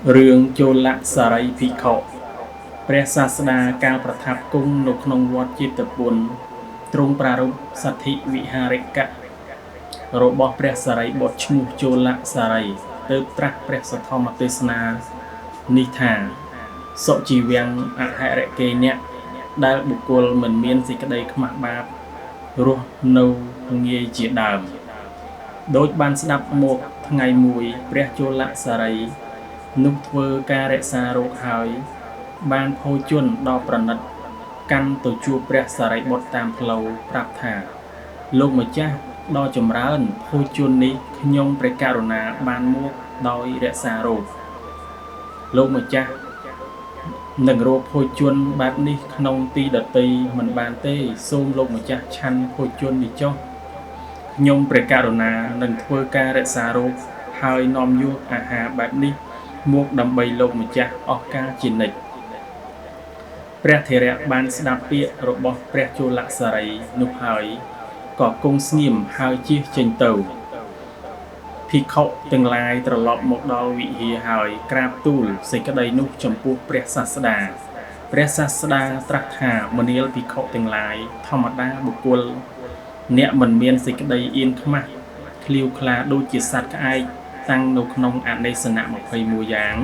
Rương Chô Lạ Xà Rây Phị Khổព្រះសាស្តាកាលប្រថាប់គង់នៅក្នុងវត្តជាតិពុនទ្រង់ប្រារព្ធសទ្ធិវិហារិកៈរបស់ព្រះសារីបុត្រឈ្មោះជលសារីទើបត្រាស់ព្រះសទ្ធម្មទេសនានេះថាសុជីវាំងអហិរិកេណៈដែលបុគ្គលមិនមានសេចក្តីខ្មាស់បាបរស់នៅងាយជាដើមដូចបានស្ដាប់មកថ្ងៃមួយព្រះជលសារីនោះធ្វើការរក្សារោគហើយបានភោជនដល់ប្រណិតកាន់ទៅជួបព្រះសារីបុត្រតាមផ្លូវប្រាប់ថាលោកម្ចាស់ដ៏ចម្រើនភោជននេះខ្ញុំព្រះករុណាបានមកដោយរក្សារោគលោកម្ចាស់នឹងរកភោជនបែបនេះក្នុងទីដតីមិនបានទេសូមលោកម្ចាស់ឆាន់ភោជននេះចុះខ្ញុំព្រះករុណានឹងធ្វើការរក្សារោគហើយនាំយកអាហារបែបនេះមកដើម្បីលោកម្ចាស់អស់កាលជានិច្ចព្រះធរៈបានស្ដាប់ពាក្យរបស់ព្រះជលសារីនោះហើយក៏គង់ស្ងៀមហើយជៀសចេញទៅភិក្ខុទាំងឡាយត្រឡប់មកដល់វិហារហើយក្រាបទូលសេចក្តីនោះចំពោះព្រះសាស្តាព្រះសាស្តាត្រាស់ថាមនាលភិក្ខុទាំងឡាយធម្មតាបុគ្គលអ្នកមិនមានសេចក្តីអៀនខ្មាស់ឃ្លាវខ្លាដូចជាសត្វក្អែកតាំងនៅក្នុងអនេសនៈ21យ៉ាង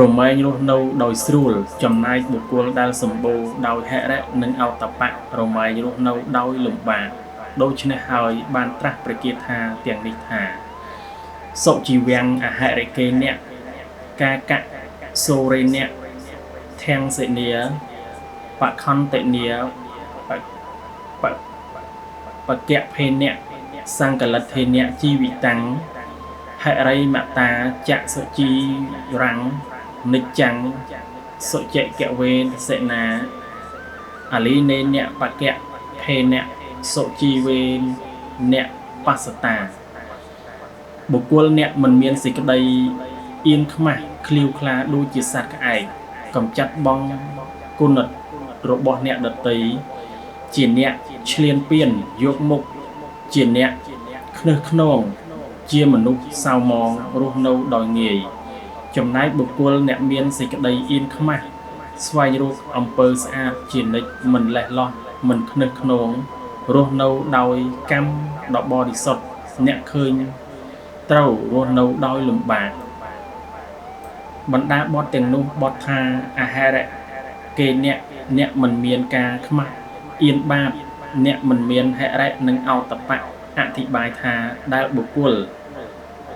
រមែងរស់នៅដោយស្រួលចំណែកបុគ្គលដែលសម្បូរដោយហិរិនិងអតបៈរមែងរស់នៅដោយលំបាកដូច្នេះហើយបានត្រាស់ព្រះគាថាទាំងនេះថាសុជីវាំងអហិរិកេណៈកាកៈសូរេណៈធាំងសេនីបខន្តិនីបកៈភេណៈសង្កលិទ្ធេណៈជីវិតាំងហិរិមតាចៈសុជីរាំងនិច្ចាំងសុចិកវេសេនាអលីនេអ្នកបកៈភេណៈសុជីវេអ្នកបស្សតាបុគ្គលអ្នកមិនមានសេចក្តីអៀនខ្មាស់ឃ្លាវខ្លាដូចជាសត្វក្អែកកំចាត់បងគុណិតរបស់អ្នកដតីជាអ្នកឆ្លៀនពៀនយកមុខជាអ្នកខ្នើសខ្នងជាមនុស្សសៅមងរស់នៅដោយងាយចំណែកបុគ្គលអ្នកមានសេចក្តីអៀនខ្មាស់ស្វែងរកអំពើស្អាតជានិច្ចមិនលេះលោះមិនខ្នើសខ្នងរស់នៅដោយកម្មដ៏បរិសុទ្ធអ្នកឃើញត្រូវរស់នៅដោយលំបាកបណ្ដាបទទាំងនោះបទថាអាហារគេអ្នកមិនមានការខ្មាស់អៀនបាបអ្នកមិនមានហិរិនិងអតបៈអធិប្បាយថាដែលបុគ្គល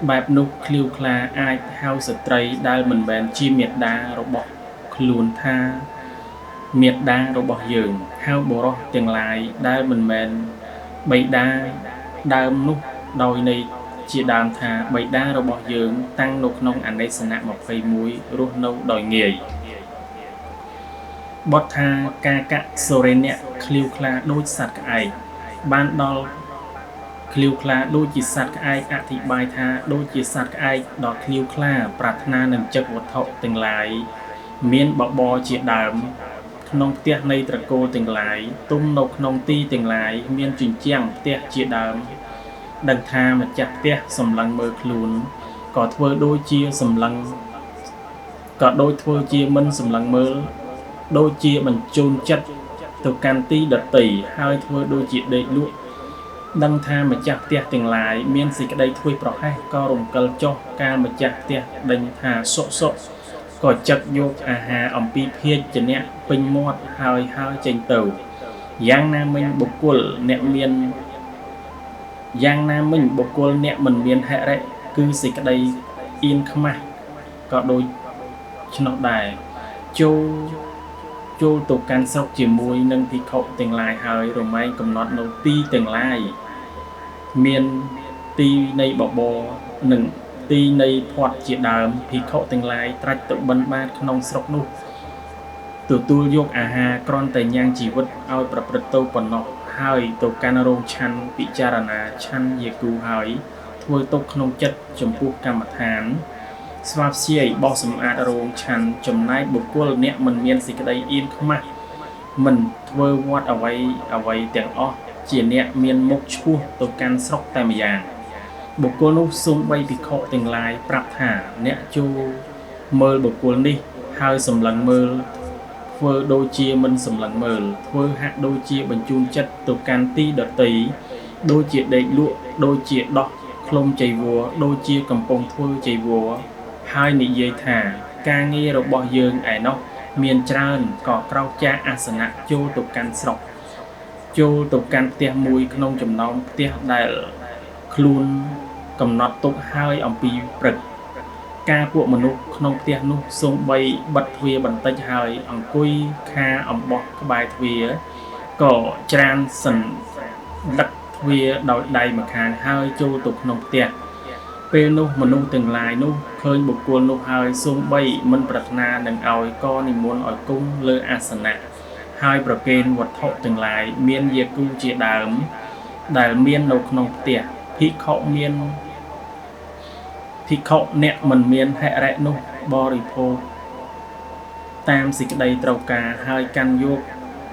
បែបនោះឃ្លាវខ្លាអាចហៅស្ត្រីដែលមិនមែនជាមេត្តារបស់ខ្លួនថាមេត្តារបស់យើងហៅបុរសទាំងឡាយដែលមិនមែនបិតាដើមនោះដោយន័យជាដើមថាបិតារបស់យើងតាំងនៅក្នុងអនេសនៈ21រស់នៅដោយងាយបទថាកាកៈសូរេណៈឃ្លាវខ្លាដូចសត្វក្អែកបានដល់ឃ្លាវខ្លាដូចជាសត្វក្អែកអធិប្បាយថាដូចជាសត្វក្អែកដ៏ឃ្លាវខ្លាប្រាថ្នានឹងចឹកវត្ថុទាំងឡាយមានបបរជាដើមក្នុងផ្ទះនៃត្រកូលទាំងឡាយទុំនៅក្នុងទីទាំងឡាយមានជញ្ជាំងផ្ទះជាដើមដឹងថាម្ចាស់ផ្ទះសម្លឹងមើលខ្លួនក៏ធ្វើដូចជាសម្លឹងក៏ដូចធ្វើជាមិនសម្លឹងមើលដូចជាបញ្ជូនចិត្តទៅកាន់ទីដតីហើយធ្វើដូចជាដេកលក់ដឹងថាម្ចាស់ផ្ទះទាំងឡាយមានសេចក្តីធ្វេសប្រហែសក៏រំកិលចុះកាលម្ចាស់ផ្ទះដេញថាសុកក៏ចឹកយកអាហារអំពីភាជៈពេញមាត់ហើយចេញទៅយ៉ាងណាមិញបុគ្គលអ្នកមិនមានហិរិគឺសេចក្តីអៀនខ្មាស់ក៏ដូចឆ្នោះដែរចូលទៅកាន់ស្រុកជាមួយនឹងភិក្ខុទាំងឡាយហើយរមែងកំណត់នៅទីទាំងឡាយមានទីនៃបបរនិងទីនៃផាត់ជាដើមភិក្ខុទាំងឡាយត្រាច់ទៅបិណ្ឌបាតក្នុងស្រុកនោះទទួលយកអាហារគ្រាន់តែញ៉ាំងជីវិតឲ្យប្រព្រឹត្តទៅប៉ុណ្ណោះហើយទៅកាន់រោងឆាន់ពិចារណាឆាន់យាគូហើយធ្វើទុកក្នុងចិត្តចំពោះកម្មដ្ឋានស្វាព្យាយបោះសម្អាតរោងឆាន់ចំណែកបុគ្គលអ្នកមិនមានសេចក្តីអៀនខ្មាស់មិនធ្វើវត្តអ្វីទាំងអស់ជាអ្នកមានមុខឆ្ពោះទៅកាន់ស្រុកតែម្យ៉ាង បុគ្គលនោះសូម្បីភិក្ខុទាំងឡាយប្រាប់ថាអ្នកចូលមើលបុគ្គលនេះហើយសម្លឹងមើលធ្វើដូចជាមិនសម្លឹងមើលធ្វើហាក់ដូចជាបញ្ជូនចិត្តទៅកាន់ទីដតីដូចជាដេកលក់ដូចជាដោះខ្លុំចៃវរដូចជាកំពុងធ្វើចៃវរហើយនិយាយថាការងាររបស់យើងឯណោះមានច្រើនក៏ក្រោកចាកអាសនៈចូលទៅកាន់ស្រុកចូលទៅកាន់ផ្ទះមួយក្នុងចំណោមផ្ទះដែលខ្លួនកំណត់ទុកហើយអំពីព្រឹកការពួកមនុស្សក្នុងផ្ទះនោះសូម្បីបិទទ្វារបន្តិចហើយអង្គុយខាអំបោះក្បែរទ្វារក៏ច្រានសន្លឹកទ្វារដោយដៃម្ខាងហើយចូលទៅក្នុងផ្ទះពេលនោះមនុស្សទាំងឡាយនោះឃើញបុគ្គលនោះហើយសូម្បីមិនប្រាថ្នានឹងឲ្យក៏និមន្តឲ្យគង់លើអាសនៈហើយប្រគេនវត្ថុទាំងឡាយមានយាគូជាដើមដែលមាននៅក្នុងផ្ទះភិក្ខុអ្នកមិនមានហិរិនោះបរិភោគតាមសេចក្តីត្រូវការហើយកាន់យក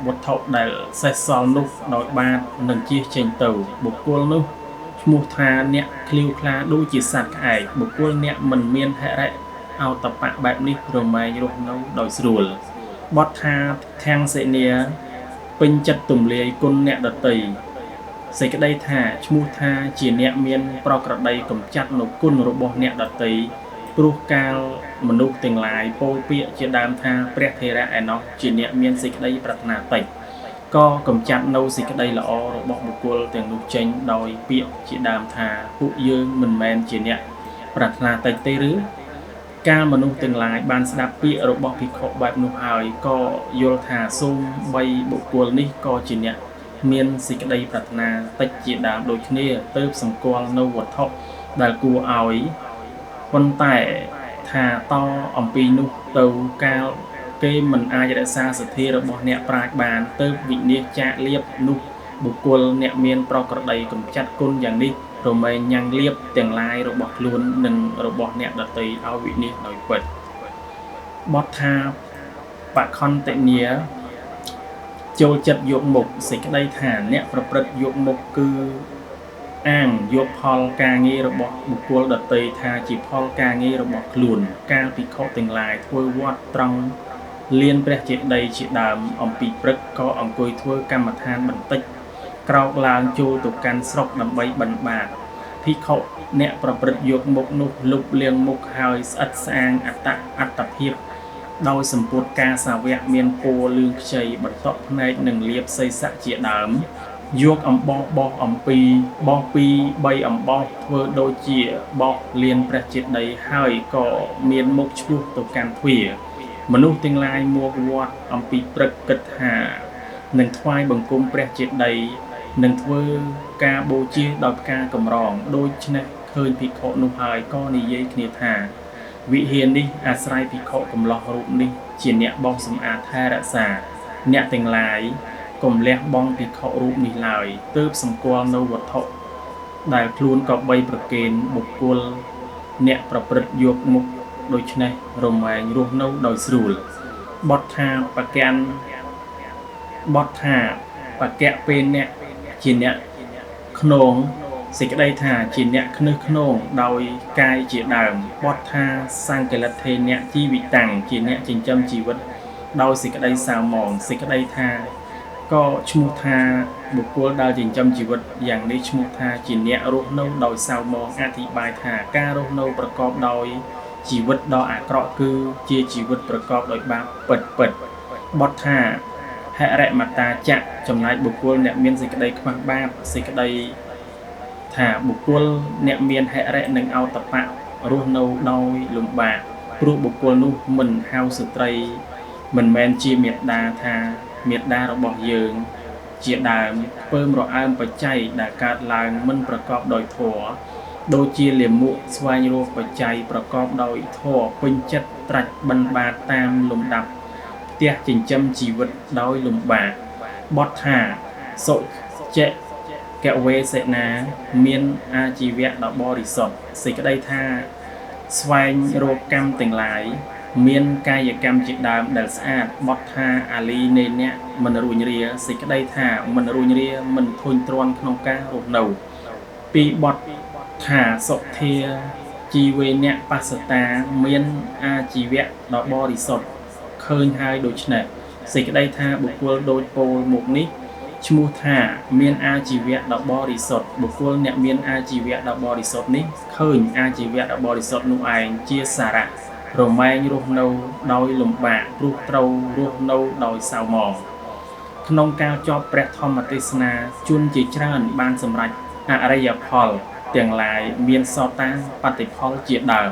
វត្ថុដែលសេសសល់នោះដោយបាតនឹងជៀសចេញទៅបុគ្គលនោះឈ្មោះថាអ្នកឃ្លាវខ្លាដូចជាសត្វក្អែកបុគ្គលអ្នកមិនមានហិរិអោតបៈបែបនេះរមែងរស់នៅដោយស្រួលបទថាធាំងសេនាពេញចិត្តទំលាយគុណអ្នកដតីសេចក្តីថាឈ្មោះថាជាអ្នកមានប្រក្រតីកំចាត់នូវគុណរបស់អ្នកដតីព្រោះកាលមនុស្សទាំងឡាយពោលពាក្យជាដើមថាព្រះថេរៈឯណោះជាអ្នកមានសេចក្តីប្រាថ្នាតិចក៏កំចាត់នៅសេចក្តីល្អរបស់បុគ្គលទាំងនោះចេញដោយពាក្យជាដើមថាពួកយើងមិនមែនជាអ្នកប្រាថ្នាតិចទេឬកាលមនុស្សទាំងឡាយបានស្ដាប់ពាក្យរបស់ភិក្ខុបែបនោះហើយក៏យល់ថាសូម្បីបុគ្គលនេះក៏ជាអ្នកមានសេចក្តីប្រាថ្នាតិចជាដើមដូចគ្នាទើបសម្គាល់នៅវត្ថុដែលគួរឲ្យប៉ុន្តែថាតអំពីនោះទៅកាលគេមិនអាចរក្សាសទ្ធារបស់អ្នកប្រាជ្ញបានទើបវិនិច្ឆ័យចាកលៀបនោះបុគ្គលអ្នកមានប្រក្រតីកំចាត់គុណយ៉ាងនេះរមែងញ៉ាំងលៀបទាំងឡាយរបស់ខ្លួននិងរបស់អ្នកដតីឲ្យវិនិច្ឆ័យដោយពិតបទថាបខន្តិនីចូលចិត្តយកមុខសេចក្តីថាអ្នកប្រព្រឹត្តយកមុខគឺអាងយកផលការងាររបស់បុគ្គលដតីថាជាផលការងាររបស់ខ្លួនកាលភិក្ខុទាំងឡាយធ្វើវត្តត្រង់លៀនព្រះចេតិយជាដើមអំពីព្រឹកក៏អង្គុយធ្វើកម្មដ្ឋានបន្តិចក្រោកឡើងចូលទៅកាន់ស្រុកដើម្បីបិណ្ឌបាតភិក្ខុអ្នកប្រព្រឹត្តយកមុខនោះលុបលាងមុខហើយស្អិតស្អាងអត្តភាពដោយសម្ពុតការសាវកមានពណ៌លឿងខ្ចីបន្ទាក់ភ្នែកនិងលាបសីស័កជាដើមយកអំបោះបោះអំពីបោះពី3អំបោះធ្វើដូចជាបោះលៀនព្រះចេតិយហើយក៏មានមុខឆ្ពោះទៅកាន់ទ្វារមនុស្សទាំងឡាយមកវត្តអំពីព្រឹកគិតថានឹងថ្វាយបង្គំព្រះចេតិយនឹងធ្វើការបូជាដោយផ្កាកម្រងដូច្នេះឃើញភិក្ខុនោះហើយក៏និយាយគ្នាថាវិហារនេះអាស្រ័យភិក្ខុកំឡោះរូបនេះជាអ្នកបោសសម្អាតថែរក្សាអ្នកទាំងឡាយកុំលះបង់ភិក្ខុរូបនេះឡើយទើបសម្គាល់នៅវត្ថុដែលខ្លួនក៏បីប្រគេនបុគ្គលអ្នកប្រព្រឹត្តយកមុខដូច្នេះរមែងរស់នៅដោយស្រួលបទថាបកពេលអ្នកជាអ្នកខ្នងសេចក្តីថាជាអ្នកខ្នឹះខ្នងដោយកាយជាដើមបទថាសង្កលិទ្ធេអ្នកជីវិតាំងជាអ្នកចិញ្ចឹមជីវិតដោយសេចក្តីសៅមងសេចក្តីថាក៏ឈ្មោះថាបុគ្គលដែលចិញ្ចឹមជីវិតយ៉ាងនេះឈ្មោះថាជាអ្នករស់នៅដោយសៅមងអធិប្បាយថាការរស់នៅប្រកបដោយជីវិតដ៏អាក្រក់គឺជាជីវិតប្រកបដោយបាបពិតបទថាហិរិមតាចៈចំណែកបុគ្គលអ្នកមានសេចក្តីខ្វះបាបសេចក្តីថាបុគ្គលអ្នកមានហិរិនិងអោតបៈរស់នៅដោយលំបាកព្រោះបុគ្គលនោះមិនហៅស្ត្រីមិនមែនជាមេត្តាថាមេត្តារបស់យើងជាដើមពើមរអើមបច្ច័យដែលកើតឡើងមិនប្រកបដោយធម៌ដូចជាលាមកស្វែងរកបច្ច័យប្រកបដោយធម៌ពេញចិត្តត្រាច់បិណ្ឌបាតតាមលំដាប់ផ្ទះចិញ្ចឹមជីវិតដោយលំបាកបទថាសុជៈកវេសេនាមានអាជីវៈដ៏បរិសុទ្ធសេចក្តីថាស្វែងរកកម្មទាំងឡាយមានកាយកម្មជាដើមដែលស្អាតបទថាអាលីនៃអ្នកមិនរួញរាសេចក្តីថាមិនរួញរាមិនធុញទ្រាន់ក្នុងការរស់នៅពីបទ ថាសុធាជីវេអ្នកបសតាមានអាជីវៈដ៏បរិសុទ្ធឃើញហើយដូច្នេះសេចក្តីថាបុគ្គលដូចពោលមុខនេះឈ្មោះថាមានអាជីវៈដ៏បរិសុទ្ធបុគ្គលអ្នកមានអាជីវៈដ៏បរិសុទ្ធនេះឃើញអាជីវៈដ៏បរិសុទ្ធនោះឯងជាសារៈរមែងរស់នៅដោយលំបាកព្រោះត្រូវរស់នៅដោយសៅហ្មងក្នុងការចប់ព្រះធម្មទេសនាជនជាច្រើនបានសម្រេចអរិយផលទាំងឡាយមានសតាបតិផលជាដើម